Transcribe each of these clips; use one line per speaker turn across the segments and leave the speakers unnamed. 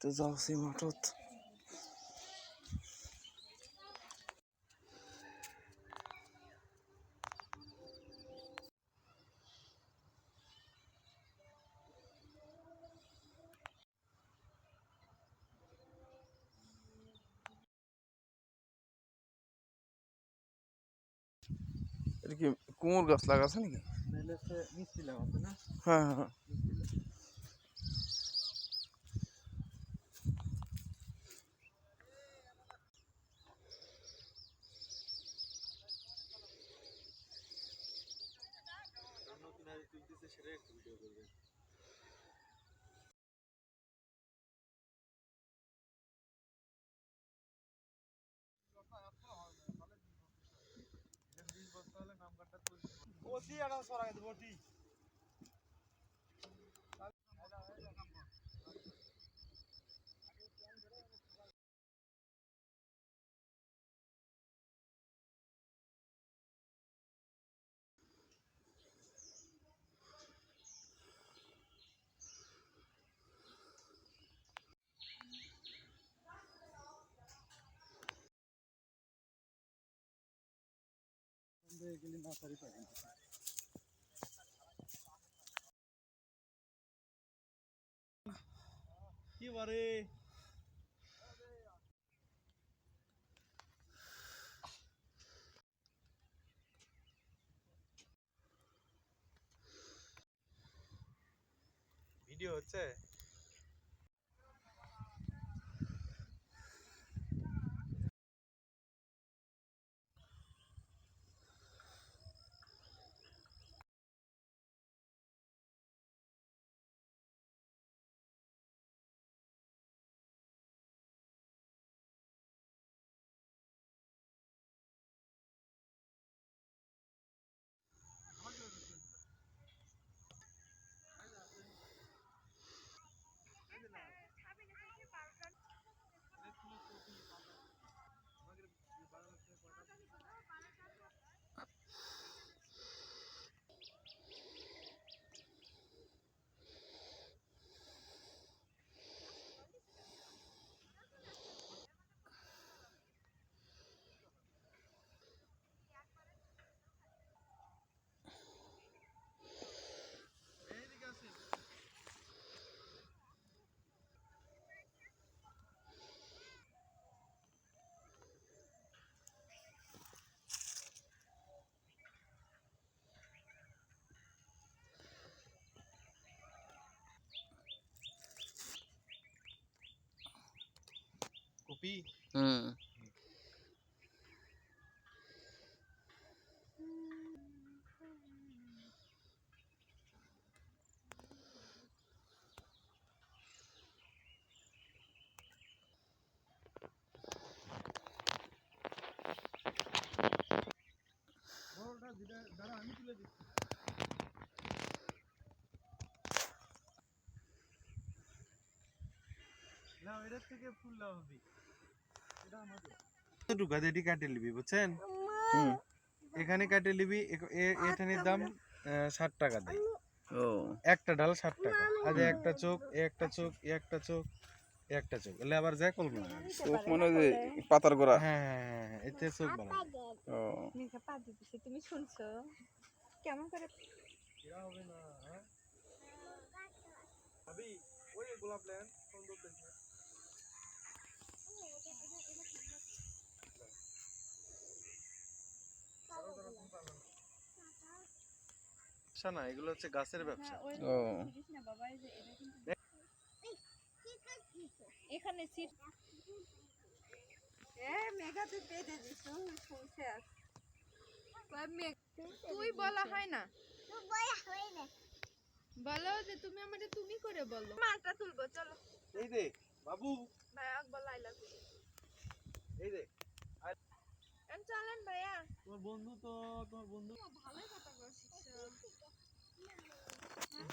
তো যাচ্ছি মাঠত। এটা কি কুমোর গাছ লাগাছে নাকি?
মিষ্টি লাগাচ্ছে না?
হ্যাঁ হ্যাঁ।
সেটা একটু ভিডিও করবেন। কি বারে ভিডিও হচ্ছে? কপি দাঁড়া আমি তুলে দিচ্ছি। না এটার থেকে ফুল লাভ হবে। এটা আমাদের ঢুকা দিয়ে কাটে নিবি বুঝছেন? এখানে কাটে নিবি। এখানের দাম 60 টাকা দেয়। একটা ডাল 60 টাকা। আজ একটা চোখ, একটা চোখ, একটা চোখ, একটা চোখ। এলে আবার যায় কলম লাগা।
চোখ মানে যে পাতার গোড়া।
হ্যাঁ হ্যাঁ হ্যাঁ, এতে চোখ বানায়।
ও মেঘা পা দিতেছে, তুমি শুনছো কেমন করে?
এরা হবে না, হ্যাঁ? ভাবি, ওই গোলাপ লেন সুন্দর দেখে। না এগুলো হচ্ছে গাছের ব্যবসা।
এখানে সিট মেঘা তুই পেতে দিস শুনছে। তুই বলা হয় না, বলো যে তুমি আমাদের তুমি করে বলো। মালটা তুলবো চলো।
এই দে বাবু,
ভাইয়া বল আই লাভ ইউ।
এই দে
চলেন ভাইয়া।
তোমার বন্ধু তো, তোমার বন্ধু
ভালোই কথা বল শিখছো।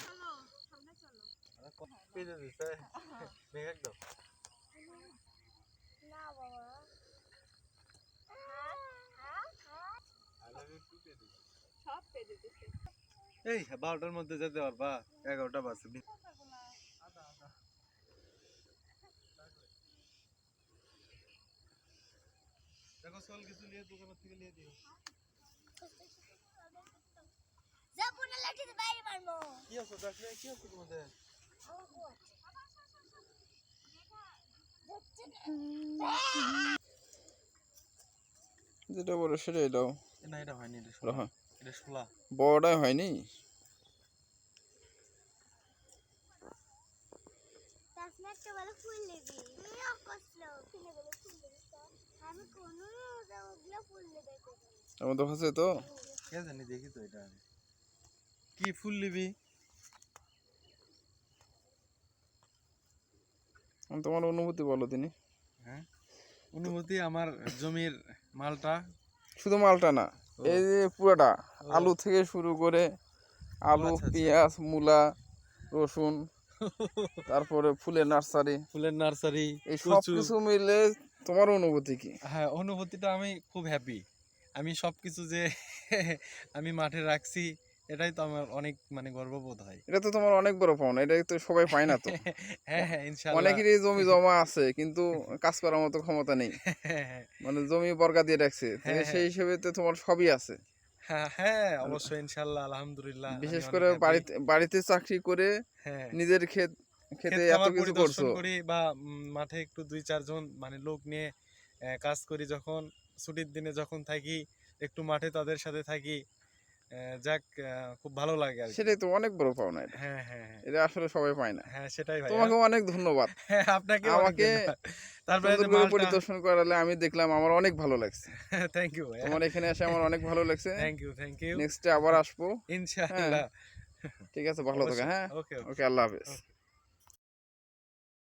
চলো সামনে চলো।
পেজে দিছে মেঘ একদম
না বাবা
আই লাভ ইউ টু পেজে
সব পেজে দিছে।
এই 12টার মধ্যে যেতে পারবা? 11টা বাজে। ফসল কিছু নিয়ে দোকান থেকে নিয়ে দিও।
যাবো না লাঠিতে বাইরে মারবো।
কি আছে দেখলে কি আছে তোমাদের?
যেটা বলে সেটাই দাও।
না এটা হয়নি, এটা শোলা।
হ্যাঁ,
এটা শোলা।
বড়টাই হয়নি।
তাসমাটটা বলে ফুল নেবি। তুইও কসলো কিনে বলে ফুল নেবি। আমি কোনো ওগুলো ফুল নেবে কই।
আমার তো আছে তো।
কে জানি, দেখি তো এটা কি ফুল নিবি।
তোমার অনুভূতি বলো তিনি।
হ্যাঁ, অনুভূতি আমার জমির মালটা।
শুধু মালটা না, এই যে পুরাটা
ও।
আলু থেকে শুরু করে আলু,
আচ্ছা, আচ্ছা।
পেঁয়াজ, মূলা, রসুন, তারপরে ফুলের নার্সারি,
ফুলের নার্সারি,
এই সব
কচু।
কিছু মিলে তোমার অনুভূতি কি?
হ্যাঁ, অনুভূতিটা আমি খুব হ্যাপি। আমি সবকিছু যে আমি মাঠে রাখছি, এটাই তো আমার অনেক মানে গর্ববোধ হয়।
এটা তো তোমার অনেক বড় পাওনা, এটা তো সবাই পায় না তো।
হ্যাঁ হ্যাঁ, ইনশাল্লাহ।
অনেকেরই জমি জমা আছে কিন্তু কাজ করার মতো ক্ষমতা নেই, মানে জমি বর্গা দিয়ে রাখছে,
হ্যাঁ,
সেই হিসেবে তো তোমার সবই আছে।
হ্যাঁ হ্যাঁ, অবশ্যই ইনশাল্লাহ, আলহামদুলিল্লাহ। আমি
বিশেষ
অনেক
করে
happy।
বাড়িতে চাকরি করে
হ্যাঁ,
নিজের
ক্ষেত
খেতে এত
খামার
কিছু
পরিদর্শন
করছো।
করি বা মাঠে একটু 2-4 জন মানে লোক নিয়ে কাজ করি, যখন ছুটির দিনে যখন থাকি একটু মাঠে তাদের সাথে থাকি। যাক, খুব ভালো লাগে আর কি।
সেটাই তো অনেক বড় পাওনা এটা,
হ্যাঁ হ্যাঁ হ্যাঁ
এটা আসলে সবাই পায় না।
হ্যাঁ, সেটাই ভাই।
তোমাকে অনেক ধন্যবাদ।
হ্যাঁ, আপনাকে
আমাকে
তারপরে
সুন্দর করে পরিদর্শন করালে আমি দেখলাম, আমার অনেক ভালো লাগছে।
থ্যাংক ইউ ভাই।
তোমার এখানে এসে আমার অনেক ভালো লাগছে।
Thank you.
নেক্সটে আবার আসবো।
ইনশাআল্লাহ।
ঠিক আছে, ভালো থাকো। হ্যাঁ,
ওকে
ওকে, আল্লাহ হাফেজ।